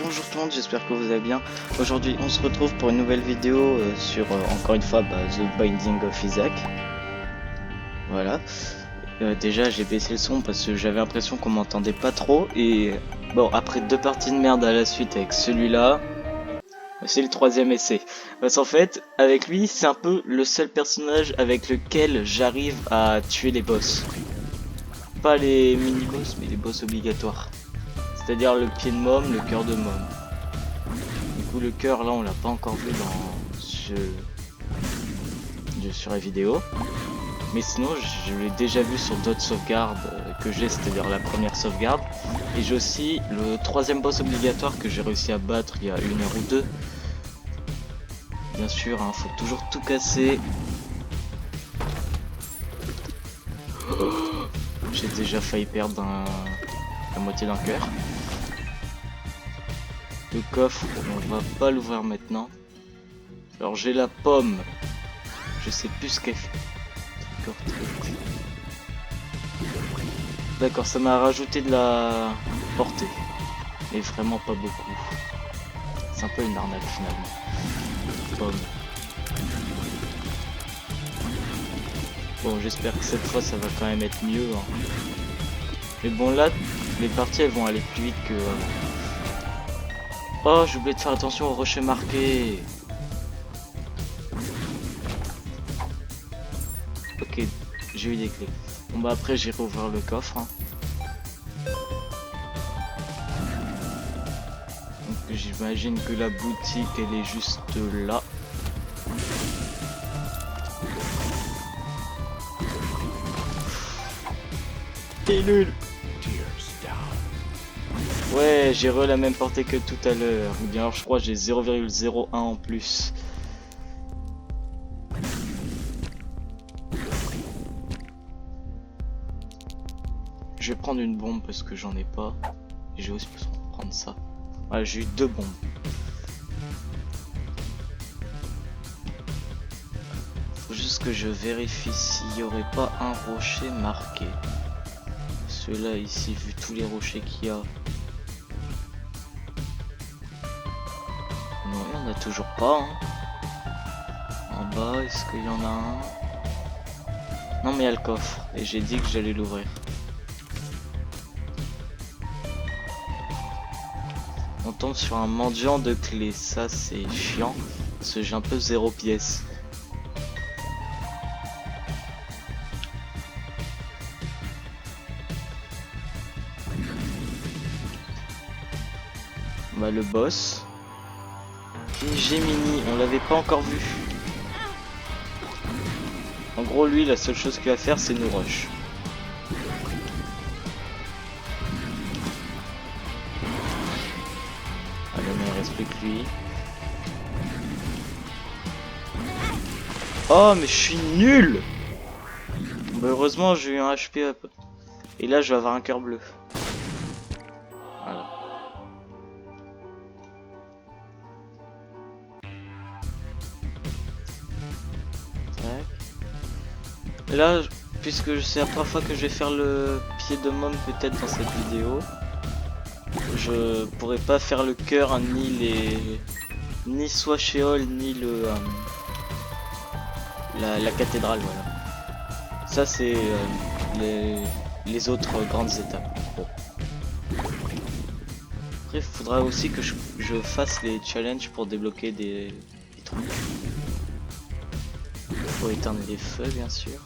Bonjour tout le monde, j'espère que vous allez bien. Aujourd'hui on se retrouve pour une nouvelle vidéo sur encore une fois The Binding of Isaac. Voilà. Déjà j'ai baissé le son parce que j'avais l'impression qu'on m'entendait pas trop. Et bon, après deux parties de merde à la suite avec celui-là, c'est le troisième essai. Parce qu'en fait, avec lui, c'est un peu le seul personnage avec lequel j'arrive à tuer les boss. Pas les mini-boss, mais les boss obligatoires. C'est-à-dire le pied de môme, le cœur de môme. Du coup, le cœur, là, on l'a pas encore vu dans sur la vidéo. Mais sinon, je l'ai déjà vu sur d'autres sauvegardes que j'ai, c'est-à-dire la première sauvegarde. Et j'ai aussi le troisième boss obligatoire que j'ai réussi à battre il y a 1 heure ou 2. Bien sûr, hein, faut toujours tout casser. J'ai déjà failli perdre la moitié d'un cœur. Le coffre, on va pas l'ouvrir maintenant. Alors j'ai la pomme. Je sais plus ce qu'elle fait. D'accord, ça m'a rajouté de la portée. Mais vraiment pas beaucoup. C'est un peu une arnaque finalement. Pomme. Bon, j'espère que cette fois ça va quand même être mieux. Hein. Mais bon, là, les parties elles vont aller plus vite que Oh, j'ai oublié de faire attention aux rochers marqués. Ok, j'ai eu des clés. Bon bah après j'irai ouvrir le coffre. Hein. Donc j'imagine que la boutique elle est juste là. T'es nul. Ouais, j'ai la même portée que tout à l'heure. Ou bien alors je crois que j'ai 0,01 en plus. Je vais prendre une bombe parce que j'en ai pas. Et j'ai aussi besoin de prendre ça. Voilà, j'ai eu 2 bombes. Faut juste que je vérifie s'il n'y aurait pas un rocher marqué. Celui-là ici, vu tous les rochers qu'il y a. Non, il n'y en a toujours pas. Hein. En bas, est-ce qu'il y en a un? Non, mais il y a le coffre. Et j'ai dit que j'allais l'ouvrir. On tombe sur un mendiant de clés. Ça, c'est chiant. Parce que j'ai un peu 0 pièces. Bah, le boss. Gemini, on l'avait pas encore vu. En gros, lui, la seule chose qu'il va faire, c'est nous rush. Allez, mais il reste plus que lui. Oh, mais je suis nul! Bah, heureusement, j'ai eu un HP up. Et là, je vais avoir un cœur bleu. Voilà. Là, puisque c'est la première fois que je vais faire le pied de môme peut-être dans cette vidéo, je pourrais pas faire le cœur ni soit Sheol ni la cathédrale, voilà. Ça c'est les autres grandes étapes. Bon. Après, il faudra aussi que je fasse les challenges pour débloquer des trucs. Faut éteindre les feux bien sûr.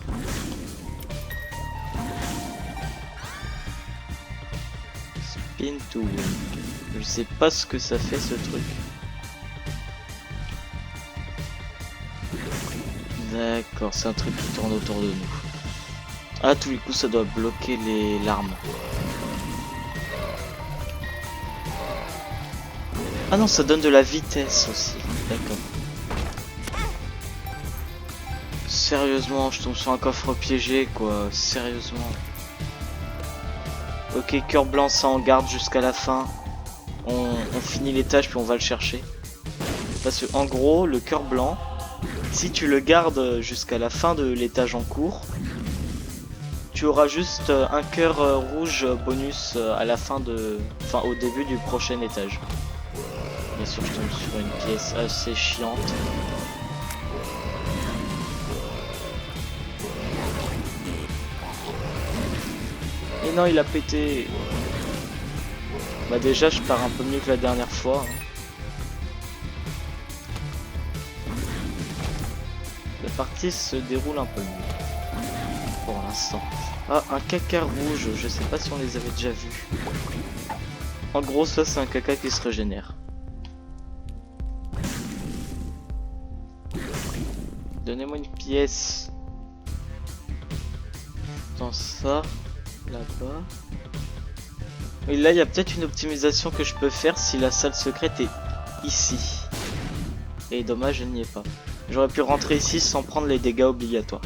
Spin to win. Je sais pas ce que ça fait ce truc. D'accord, c'est un truc qui tourne autour de nous. Ah, tous les coups ça doit bloquer les larmes. Ah non, ça donne de la vitesse aussi. D'accord. Sérieusement, je tombe sur un coffre piégé quoi, sérieusement. Ok, cœur blanc, ça en garde jusqu'à la fin. On finit l'étage puis on va le chercher. Parce que en gros, le cœur blanc, si tu le gardes jusqu'à la fin de l'étage en cours, tu auras juste un cœur rouge bonus à la fin au début du prochain étage. Bien sûr, je tombe sur une pièce assez chiante. Et non, il a pété. Bah déjà, je pars un peu mieux que la dernière fois. La partie se déroule un peu mieux. Pour l'instant. Ah, un caca rouge. Je sais pas si on les avait déjà vus. En gros, ça, c'est un caca qui se régénère. Donnez-moi une pièce. Dans ça. Là-bas. Et là, il y a peut-être une optimisation que je peux faire si la salle secrète est ici. Et dommage, je n'y ai pas. J'aurais pu rentrer ici sans prendre les dégâts obligatoires.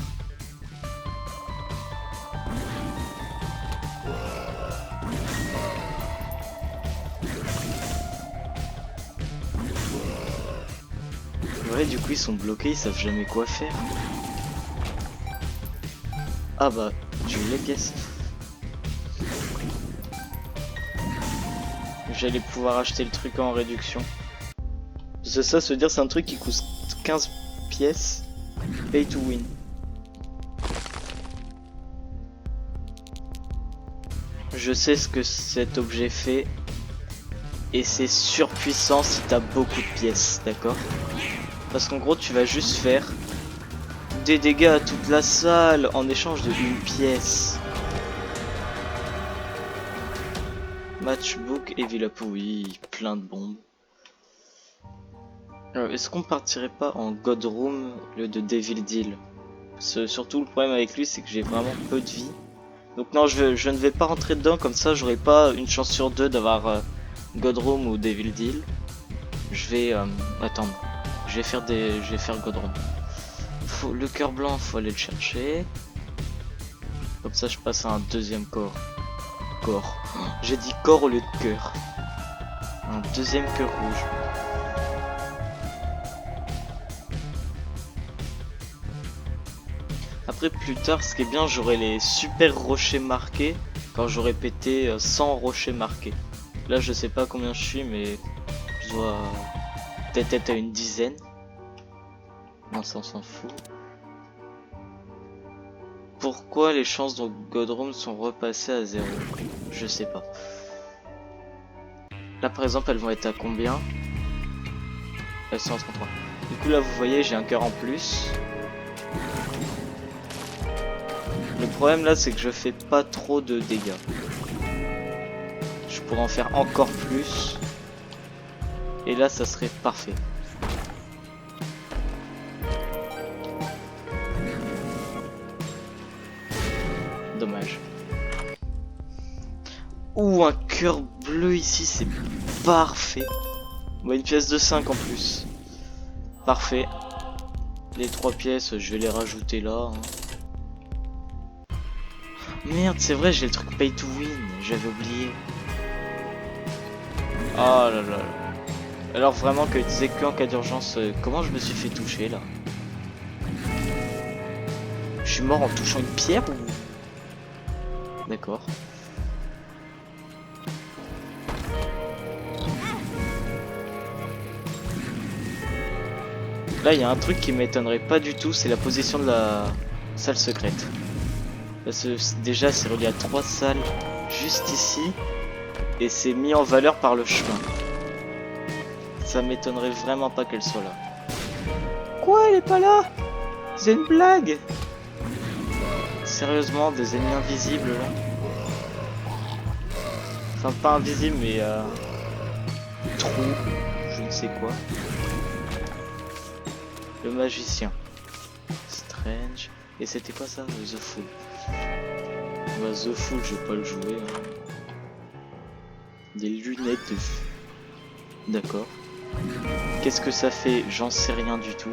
Ouais, du coup, ils sont bloqués, ils savent jamais quoi faire. Ah bah, j'ai eu les pièces. J'allais pouvoir acheter le truc en réduction. C'est ça, se dire c'est un truc qui coûte 15 pièces. Pay to win. Je sais ce que cet objet fait. Et c'est surpuissant si t'as beaucoup de pièces, d'accord? Parce qu'en gros tu vas juste faire des dégâts à toute la salle en échange de une pièce. Matchbook et Villa Up, oui, plein de bombes. Est-ce qu'on partirait pas en God Room au lieu de Devil Deal? Surtout le problème avec lui c'est que j'ai vraiment peu de vie. Donc non, je ne vais pas rentrer dedans, comme ça j'aurai pas une chance sur deux d'avoir God Room ou Devil Deal. Je vais attendre. Je vais faire God Room. Le cœur blanc, faut aller le chercher. Comme ça je passe à un deuxième corps. J'ai dit corps au lieu de cœur. Un deuxième cœur rouge. Après plus tard, ce qui est bien, j'aurai les super rochers marqués quand j'aurai pété 100 rochers marqués. Là je sais pas combien je suis, mais je dois peut-être être à une dizaine. Non, ça on s'en fout. Pourquoi les chances dans God Room sont repassées à 0? Je sais pas. Là par exemple elles vont être à combien? Elles sont à 33. Du coup là vous voyez j'ai un cœur en plus. Le problème là c'est que je fais pas trop de dégâts. Je pourrais en faire encore plus. Et là ça serait parfait. Dommage. Ouh, un cœur bleu ici, c'est parfait. Bon, une pièce de 5 en plus. Parfait. Les 3 pièces, je vais les rajouter là. Merde, c'est vrai, j'ai le truc pay to win. J'avais oublié. Oh là là. Alors vraiment que disait que en cas d'urgence, comment je me suis fait toucher là? Je suis mort en touchant une pierre ou... D'accord. Là, il y a un truc qui m'étonnerait pas du tout, c'est la position de la salle secrète. Parce que déjà, c'est relié à 3 salles juste ici, et c'est mis en valeur par le chemin. Ça m'étonnerait vraiment pas qu'elle soit là. Quoi, elle est pas là? C'est une blague? Sérieusement, des ennemis invisibles là? Enfin, pas invisibles, mais trou, je ne sais quoi. Le magicien. Strange. Et c'était quoi ça? The Fool. Bah, The Fool, je vais pas le jouer. Hein. Des lunettes de vue. D'accord. Qu'est-ce que ça fait? J'en sais rien du tout.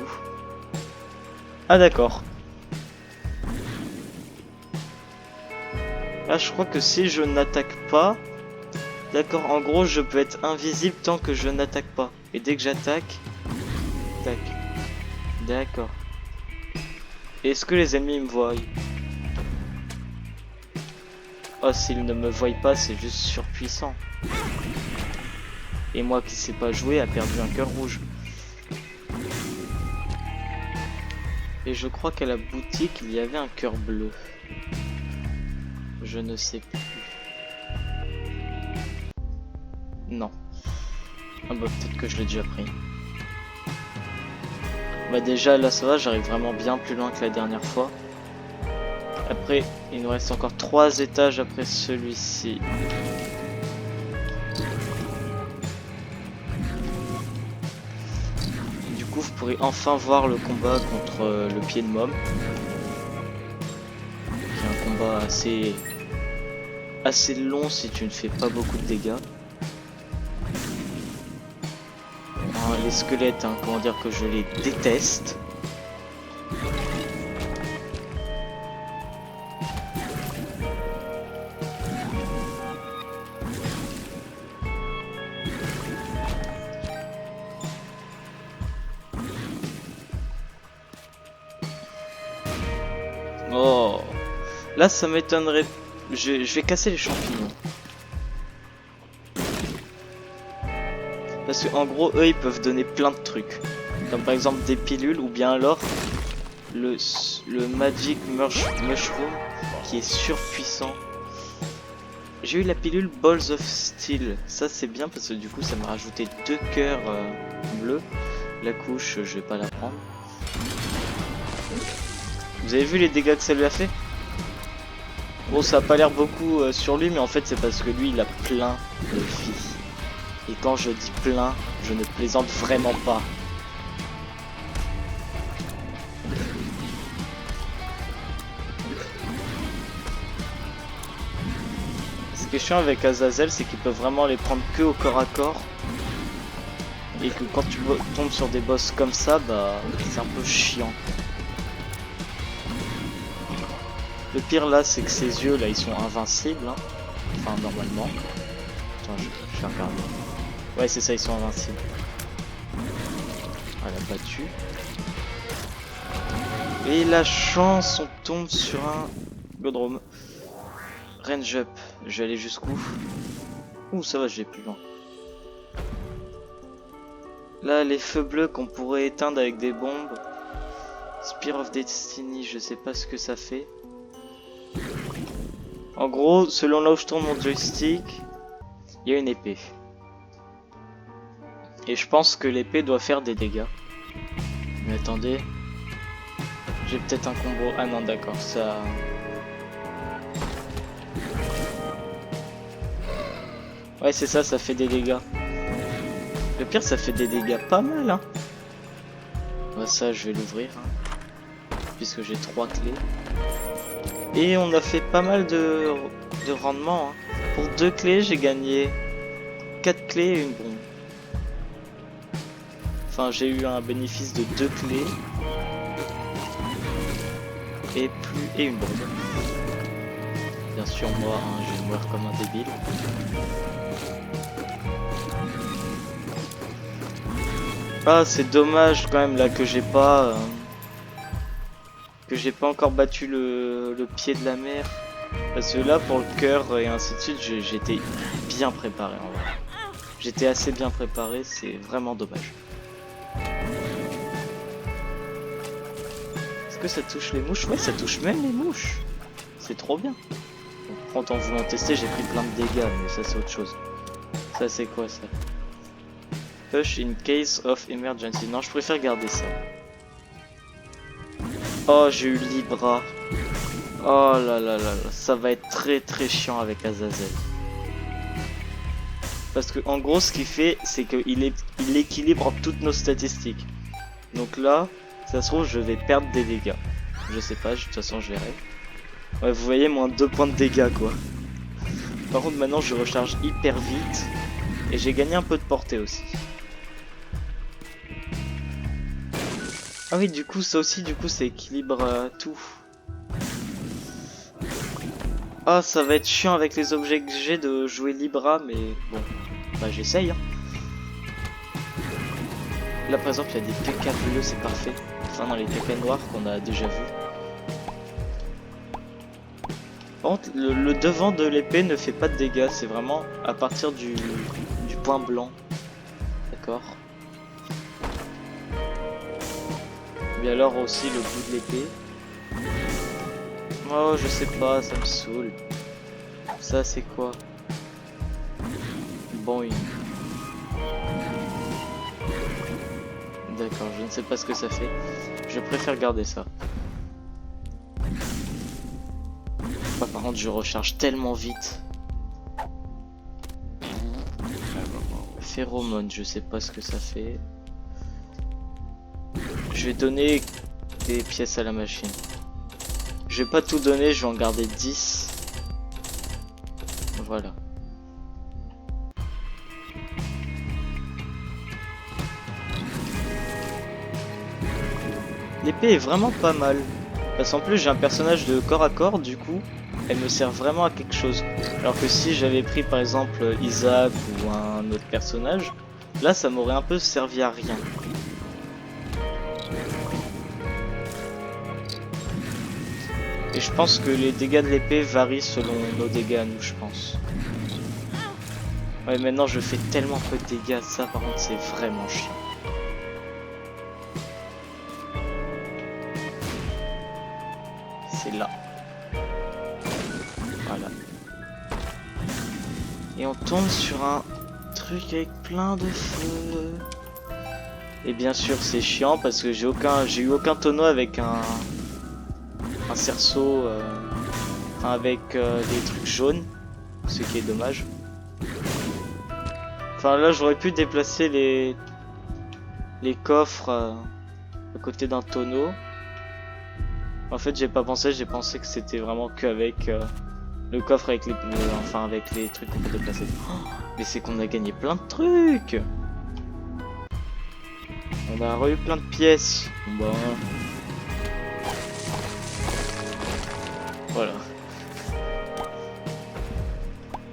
Ah d'accord. Ah, je crois que si je n'attaque pas... D'accord, en gros, je peux être invisible tant que je n'attaque pas. Et dès que j'attaque... Tac. D'accord. Est-ce que les ennemis me voient? Oh, s'ils ne me voient pas, c'est juste surpuissant. Et moi qui sais pas jouer a perdu un cœur rouge. Et je crois qu'à la boutique il y avait un cœur bleu. Je ne sais plus. Non. Ah bah peut-être que je l'ai déjà pris. Bah déjà là ça va, j'arrive vraiment bien plus loin que la dernière fois. Après il nous reste encore 3 étages après celui-ci. Du coup vous pourrez enfin voir le combat contre le pied de Mom. Qui est un combat assez long si tu ne fais pas beaucoup de dégâts. Les squelettes, hein, comment dire que je les déteste. Oh, là ça m'étonnerait. Je vais casser les champignons. Parce qu'en gros, eux, ils peuvent donner plein de trucs. Comme par exemple des pilules ou bien alors le Magic Mushroom qui est surpuissant. J'ai eu la pilule Balls of Steel. Ça, c'est bien parce que du coup, ça m'a rajouté 2 cœurs bleus. La couche, je vais pas la prendre. Vous avez vu les dégâts que ça lui a fait? Bon, ça a pas l'air beaucoup sur lui, mais en fait, c'est parce que lui, il a plein de vie. Et quand je dis plein, je ne plaisante vraiment pas. Ce qui est chiant avec Azazel, c'est qu'il peut vraiment les prendre que au corps à corps. Et que quand tu tombes sur des boss comme ça, bah c'est un peu chiant. Le pire là, c'est que ses yeux là, ils sont invincibles. Hein. Enfin, normalement. Attends, je vais regarder. Ouais, c'est ça, ils sont invincibles. Elle a battu. Et la chance, on tombe sur un Godrome. Range up. Je vais aller jusqu'où? Ouh, ça va, je vais plus loin. Là, les feux bleus qu'on pourrait éteindre avec des bombes. Spear of Destiny, je sais pas ce que ça fait. En gros, selon là où je tourne mon joystick, il y a une épée. Et je pense que l'épée doit faire des dégâts. Mais attendez. J'ai peut-être un combo. Ah non, d'accord, ça... Ouais, c'est ça, ça fait des dégâts. Le pire, ça fait des dégâts pas mal, hein. Bah ça, je vais l'ouvrir, hein, puisque j'ai 3 clés. Et on a fait pas mal de rendement, hein. Pour 2 clés, j'ai gagné 4 clés et une bombe. Enfin, j'ai eu un bénéfice de 2 clés et une bombe. Bien sûr, moi, hein, je vais mourir comme un débile. Ah, c'est dommage quand même là que j'ai pas encore battu le pied de la mer. Parce que là, pour le cœur et ainsi de suite, j'étais bien préparé en vrai. J'étais assez bien préparé, c'est vraiment dommage. Est-ce que ça touche les mouches? Ouais, ça touche même les mouches. C'est trop bien. Donc, en voulant tester, j'ai pris plein de dégâts, mais ça c'est autre chose. Ça c'est quoi ça? Push in case of emergency. Non, je préfère garder ça. Oh, j'ai eu Libra. Oh là là là là. Ça va être très très chiant avec Azazel. Parce que en gros, ce qu'il fait, c'est qu'il équilibre toutes nos statistiques. Donc là, ça se trouve, je vais perdre des dégâts. Je sais pas, de toute façon, je verrai. Ouais, vous voyez, moins 2 points de dégâts, quoi. Par contre, maintenant, je recharge hyper vite. Et j'ai gagné un peu de portée aussi. Ah oui, du coup, ça aussi, du coup, ça équilibre tout. Ah, ça va être chiant avec les objets que j'ai de jouer Libra, mais bon, bah j'essaye. Hein. Là, par exemple, il y a des PK bleus, c'est parfait. Enfin, dans les PK noirs qu'on a déjà vu. Par contre, le devant de l'épée ne fait pas de dégâts, c'est vraiment à partir du point blanc. D'accord. Mais alors aussi le bout de l'épée. Oh, je sais pas, ça me saoule. Ça, c'est quoi? Boing. D'accord, je ne sais pas ce que ça fait. Je préfère garder ça. Ah, par contre, je recharge tellement vite. Phéromone, je sais pas ce que ça fait. Je vais donner des pièces à la machine. Je vais pas tout donner, je vais en garder 10. Voilà. L'épée est vraiment pas mal. Parce qu'en plus j'ai un personnage de corps à corps, du coup, elle me sert vraiment à quelque chose. Alors que si j'avais pris par exemple Isaac ou un autre personnage, là ça m'aurait un peu servi à rien. Et je pense que les dégâts de l'épée varient selon nos dégâts à nous, je pense. Ouais, maintenant je fais tellement peu de dégâts, ça par contre c'est vraiment chiant. C'est là. Voilà. Et on tombe sur un truc avec plein de feu. Et bien sûr c'est chiant parce que j'ai eu aucun tonneau avec un cerceau enfin, avec des trucs jaunes, ce qui est dommage. Enfin là j'aurais pu déplacer les coffres à côté d'un tonneau. En fait j'ai pas pensé, j'ai pensé que c'était vraiment qu'avec le coffre avec enfin avec les trucs qu'on peut déplacer. Oh, mais c'est qu'on a gagné plein de trucs. On a eu plein de pièces. Bon. Voilà.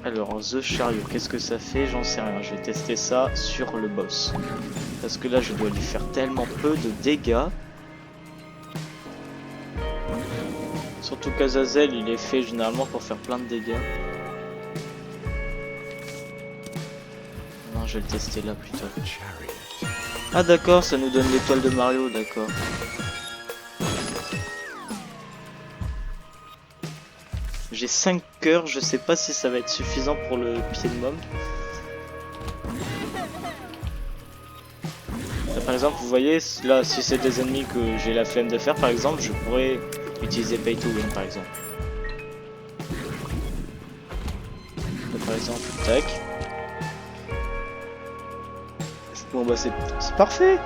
Alors, The Chariot, qu'est-ce que ça fait? J'en sais rien. Je vais tester ça sur le boss. Parce que là, je dois lui faire tellement peu de dégâts. Surtout qu'Azazel, il est fait généralement pour faire plein de dégâts. Non, je vais le tester là plutôt. Ah d'accord, ça nous donne l'étoile de Mario, d'accord. J'ai 5 cœurs, je sais pas si ça va être suffisant pour le pied de môme. Là, par exemple, vous voyez, là, si c'est des ennemis que j'ai la flemme de faire, par exemple, je pourrais utiliser Pay to Win, par exemple. Là, par exemple, tac. Bon bah c'est parfait.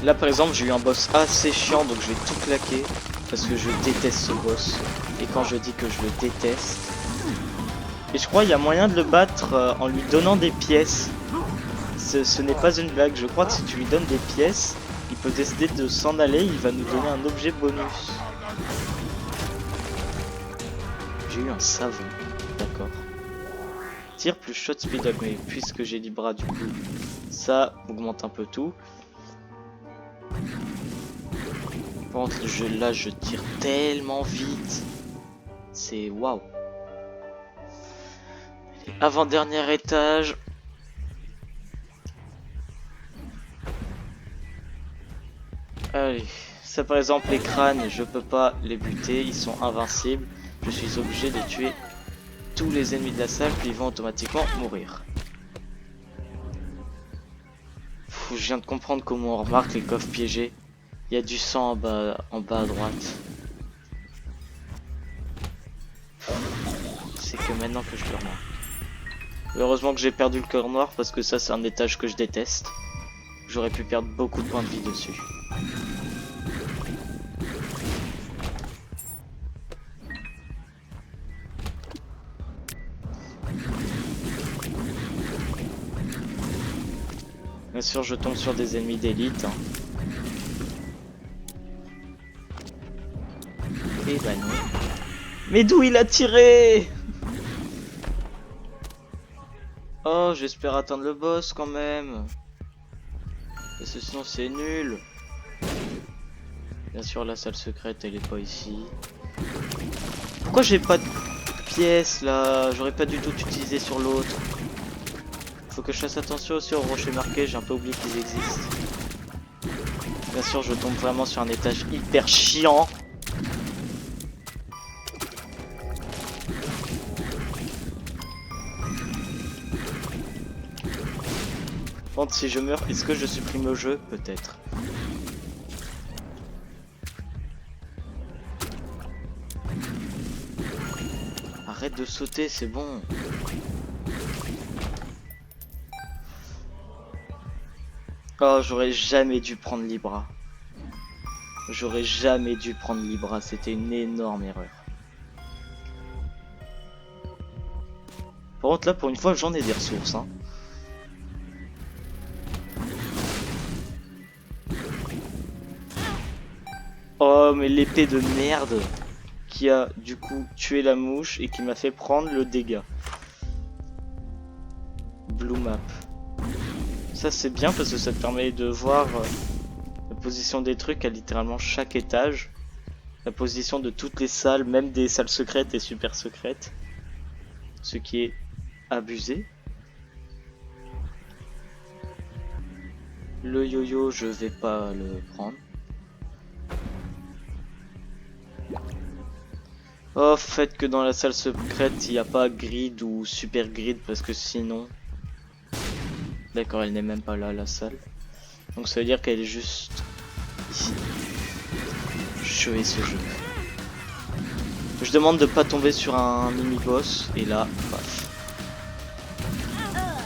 Là par exemple j'ai eu un boss assez chiant donc je vais tout claquer parce que je déteste ce boss. Et quand je dis que je le déteste, et je crois qu'il y a moyen de le battre en lui donnant des pièces. Ce n'est pas une blague, je crois que si tu lui donnes des pièces, il peut décider de s'en aller, il va nous donner un objet bonus. J'ai eu un savon, d'accord. Tir plus shot speed up, mais puisque j'ai des bras du coup, ça augmente un peu tout. Par contre, là je tire tellement vite, c'est waouh. Avant-dernier étage. Allez, ça par exemple les crânes, je peux pas les buter, ils sont invincibles. Je suis obligé de tuer tous les ennemis de la salle, puis ils vont automatiquement mourir. Je viens de comprendre comment on remarque les coffres piégés. Il y a du sang en bas à droite. C'est que maintenant que je le remarque. Heureusement que j'ai perdu le cœur noir parce que ça c'est un étage que je déteste. J'aurais pu perdre beaucoup de points de vie dessus. Bien sûr, je tombe sur des ennemis d'élite. Hein. Et bah non. Mais d'où il a tiré? Oh, j'espère atteindre le boss quand même. Parce que sinon c'est nul. Bien sûr, la salle secrète, elle est pas ici. Pourquoi j'ai pas de pièces là? J'aurais pas du tout utilisé sur l'autre. Faut que je fasse attention aussi aux rochers marqués, j'ai un peu oublié qu'ils existent. Bien sûr, je tombe vraiment sur un étage hyper chiant. Bon, si je meurs, est-ce que je supprime le jeu? Peut-être. Arrête de sauter, c'est bon. Oh, j'aurais jamais dû prendre Libra. J'aurais jamais dû prendre Libra, c'était une énorme erreur. Par contre, là, pour une fois, j'en ai des ressources, hein. Oh, mais l'épée de merde qui a, du coup, tué la mouche et qui m'a fait prendre le dégât. Blue map. Ça, c'est bien parce que ça te permet de voir la position des trucs à littéralement chaque étage. La position de toutes les salles, même des salles secrètes et super secrètes. Ce qui est abusé. Le yo-yo, je vais pas le prendre. Oh, faites que dans la salle secrète, il n'y a pas grid ou super grid parce que sinon... D'accord, elle n'est même pas là, la salle. Donc ça veut dire qu'elle est juste ici. Je hais ce jeu. Je demande de pas tomber sur un mini-boss, et là, paf.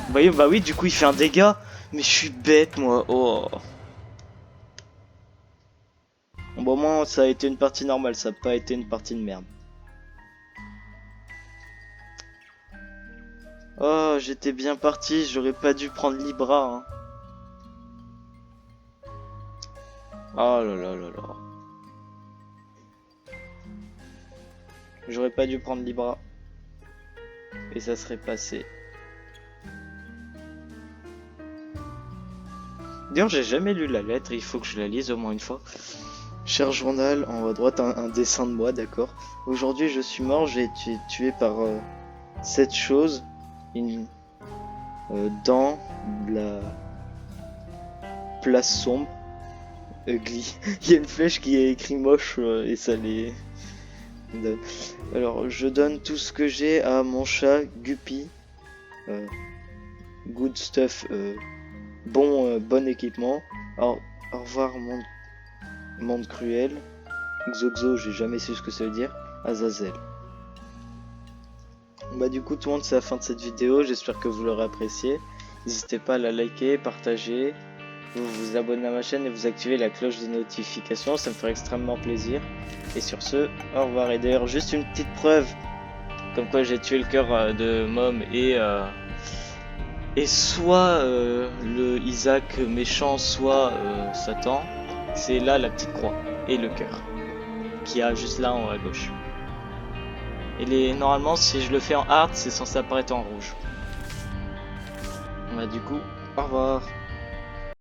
Vous voyez, bah oui, du coup il fait un dégât. Mais je suis bête, moi. Oh. Bon, au moins, ça a été une partie normale, ça n'a pas été une partie de merde. Oh, j'étais bien parti, j'aurais pas dû prendre Libra. Hein. Oh là là là là. J'aurais pas dû prendre Libra. Et ça serait passé. D'ailleurs, j'ai jamais lu la lettre, il faut que je la lise au moins une fois. Cher journal, en haut à droite, un dessin de moi, d'accord. Aujourd'hui, je suis mort, j'ai été tué par cette chose. Dans la place sombre. Ugly. Il y a une flèche qui est écrit moche et ça les... Alors, je donne tout ce que j'ai à mon chat, Guppy. Good stuff. Bon équipement. Alors, au revoir, monde cruel. Xoxo, j'ai jamais su ce que ça veut dire. Azazel. Bah du coup tout le monde, c'est la fin de cette vidéo, j'espère que vous l'aurez apprécié. N'hésitez pas à la liker, partager, vous abonner à ma chaîne et vous activer la cloche de notification, ça me ferait extrêmement plaisir. Et sur ce, au revoir. Et d'ailleurs juste une petite preuve, comme quoi j'ai tué le cœur de Mom et soit le Isaac méchant, soit Satan, c'est là la petite croix et le cœur, qui a juste là en haut à gauche. Et normalement, si je le fais en hard, c'est censé apparaître en rouge. Bah du coup, au revoir.